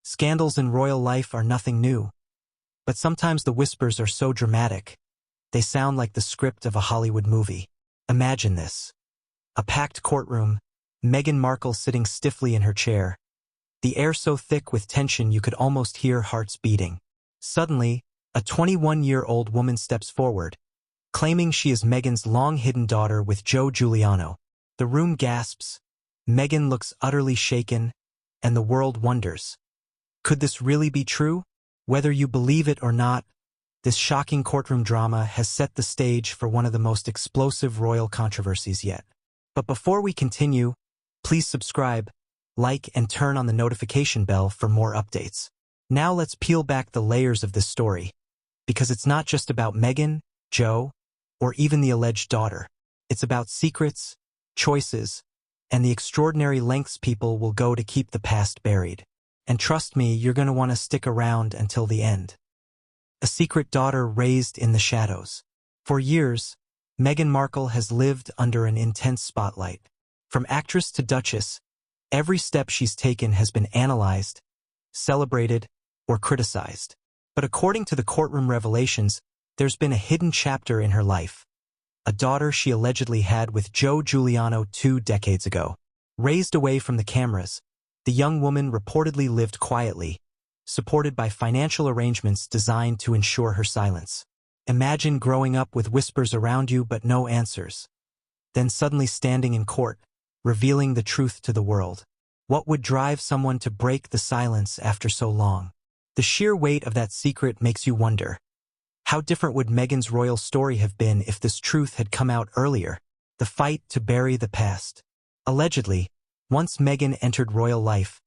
Scandals in royal life are nothing new. But sometimes the whispers are so dramatic, they sound like the script of a Hollywood movie. Imagine this. A packed courtroom, Meghan Markle sitting stiffly in her chair. The air so thick with tension you could almost hear hearts beating. Suddenly, a 21-year-old woman steps forward, claiming she is Meghan's long-hidden daughter with Joe Guiliano. The room gasps, Meghan looks utterly shaken, and the world wonders. Could this really be true? Whether you believe it or not, this shocking courtroom drama has set the stage for one of the most explosive royal controversies yet. But before we continue, please subscribe, like, and turn on the notification bell for more updates. Now let's peel back the layers of this story, because it's not just about Meghan, Joe, or even the alleged daughter. It's about secrets, choices, and the extraordinary lengths people will go to keep the past buried. And trust me, you're going to want to stick around until the end. A secret daughter raised in the shadows. For years, Meghan Markle has lived under an intense spotlight. From actress to duchess, every step she's taken has been analyzed, celebrated, or criticized. But according to the courtroom revelations, there's been a hidden chapter in her life. A daughter she allegedly had with Joe Guiliano 2 decades ago. Raised away from the cameras, the young woman reportedly lived quietly, supported by financial arrangements designed to ensure her silence. Imagine growing up with whispers around you but no answers. Then suddenly standing in court, revealing the truth to the world. What would drive someone to break the silence after so long? The sheer weight of that secret makes you wonder. How different would Meghan's royal story have been if this truth had come out earlier? The fight to bury the past. Allegedly, once Meghan entered royal life,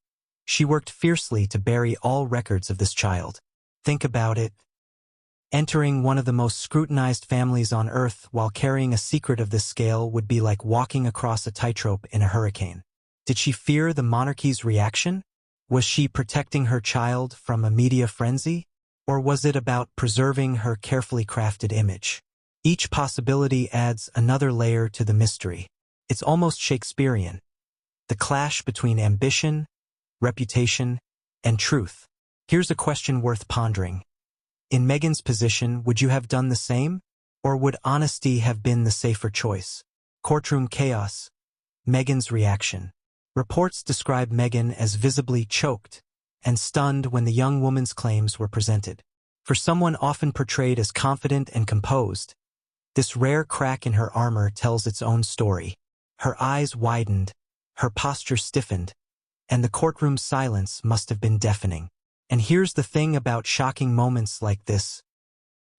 she worked fiercely to bury all records of this child. Think about it. Entering one of the most scrutinized families on earth while carrying a secret of this scale would be like walking across a tightrope in a hurricane. Did she fear the monarchy's reaction? Was she protecting her child from a media frenzy? Or was it about preserving her carefully crafted image? Each possibility adds another layer to the mystery. It's almost Shakespearean. The clash between ambition, reputation, and truth. Here's a question worth pondering. In Meghan's position, would you have done the same? Or would honesty have been the safer choice? Courtroom chaos. Meghan's reaction. Reports describe Meghan as visibly choked and stunned when the young woman's claims were presented. For someone often portrayed as confident and composed, this rare crack in her armor tells its own story. Her eyes widened, her posture stiffened, and the courtroom's silence must have been deafening. And here's the thing about shocking moments like this.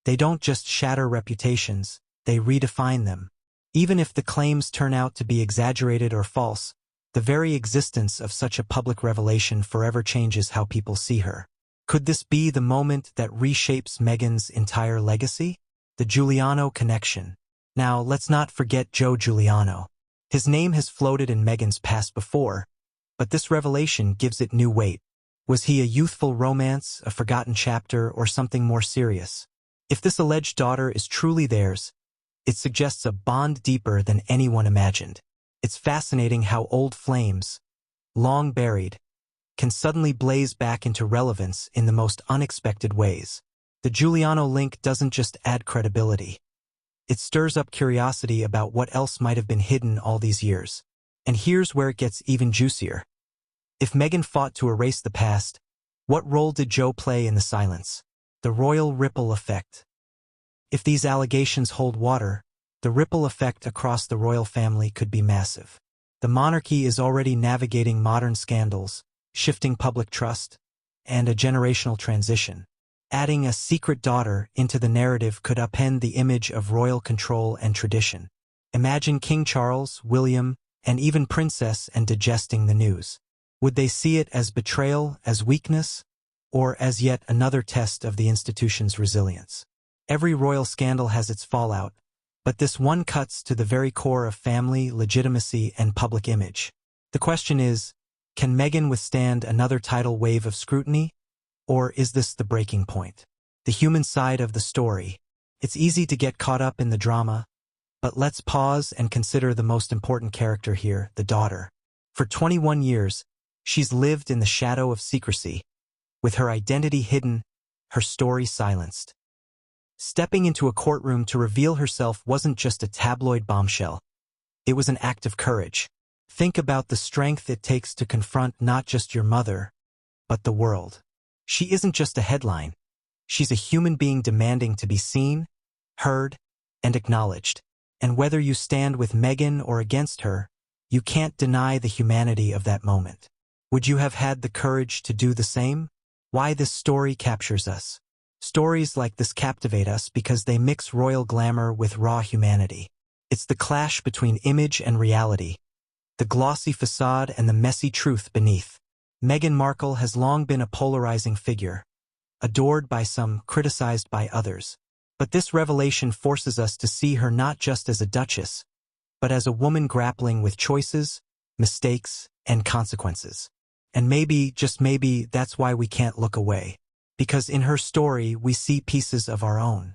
They don't just shatter reputations, they redefine them. Even if the claims turn out to be exaggerated or false, the very existence of such a public revelation forever changes how people see her. Could this be the moment that reshapes Meghan's entire legacy? The Guiliano connection. Now, let's not forget Joe Guiliano. His name has floated in Meghan's past before, but this revelation gives it new weight. Was he a youthful romance, a forgotten chapter, or something more serious? If this alleged daughter is truly theirs, it suggests a bond deeper than anyone imagined. It's fascinating how old flames, long buried, can suddenly blaze back into relevance in the most unexpected ways. The Guiliano link doesn't just add credibility. It stirs up curiosity about what else might have been hidden all these years. And here's where it gets even juicier. If Meghan fought to erase the past, what role did Joe play in the silence? The royal ripple effect. If these allegations hold water, the ripple effect across the royal family could be massive. The monarchy is already navigating modern scandals, shifting public trust, and a generational transition. Adding a secret daughter into the narrative could upend the image of royal control and tradition. Imagine King Charles, William, and even Princess and digesting the news. Would they see it as betrayal, as weakness, or as yet another test of the institution's resilience? Every royal scandal has its fallout, but this one cuts to the very core of family, legitimacy, and public image. The question is, can Meghan withstand another tidal wave of scrutiny? Or is this the breaking point? The human side of the story. It's easy to get caught up in the drama, but let's pause and consider the most important character here, the daughter. For 21 years, she's lived in the shadow of secrecy, with her identity hidden, her story silenced. Stepping into a courtroom to reveal herself wasn't just a tabloid bombshell. It was an act of courage. Think about the strength it takes to confront not just your mother, but the world. She isn't just a headline. She's a human being demanding to be seen, heard, and acknowledged. And whether you stand with Meghan or against her, you can't deny the humanity of that moment. Would you have had the courage to do the same? Why this story captures us. Stories like this captivate us because they mix royal glamour with raw humanity. It's the clash between image and reality, the glossy facade and the messy truth beneath. Meghan Markle has long been a polarizing figure, adored by some, criticized by others. But this revelation forces us to see her not just as a duchess, but as a woman grappling with choices, mistakes, and consequences. And maybe, just maybe, that's why we can't look away. Because in her story, we see pieces of our own.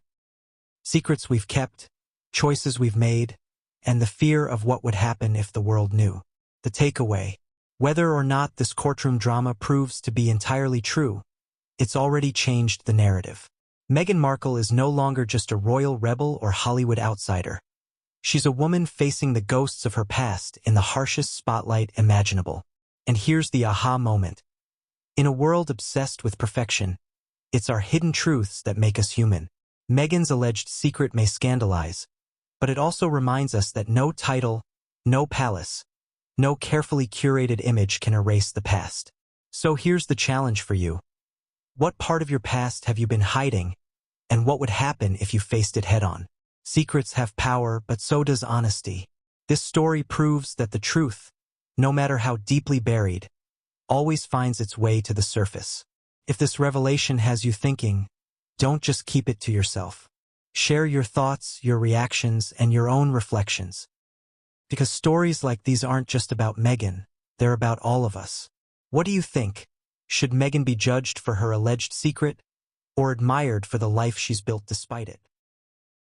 Secrets we've kept, choices we've made, and the fear of what would happen if the world knew. The takeaway: whether or not this courtroom drama proves to be entirely true, it's already changed the narrative. Meghan Markle is no longer just a royal rebel or Hollywood outsider. She's a woman facing the ghosts of her past in the harshest spotlight imaginable. And here's the aha moment. In a world obsessed with perfection, it's our hidden truths that make us human. Meghan's alleged secret may scandalize, but it also reminds us that no title, no palace, no carefully curated image can erase the past. So here's the challenge for you. What part of your past have you been hiding, and what would happen if you faced it head-on? Secrets have power, but so does honesty. This story proves that the truth, no matter how deeply buried, always finds its way to the surface. If this revelation has you thinking, don't just keep it to yourself. Share your thoughts, your reactions, and your own reflections. Because stories like these aren't just about Meghan, they're about all of us. What do you think? Should Meghan be judged for her alleged secret, or admired for the life she's built despite it?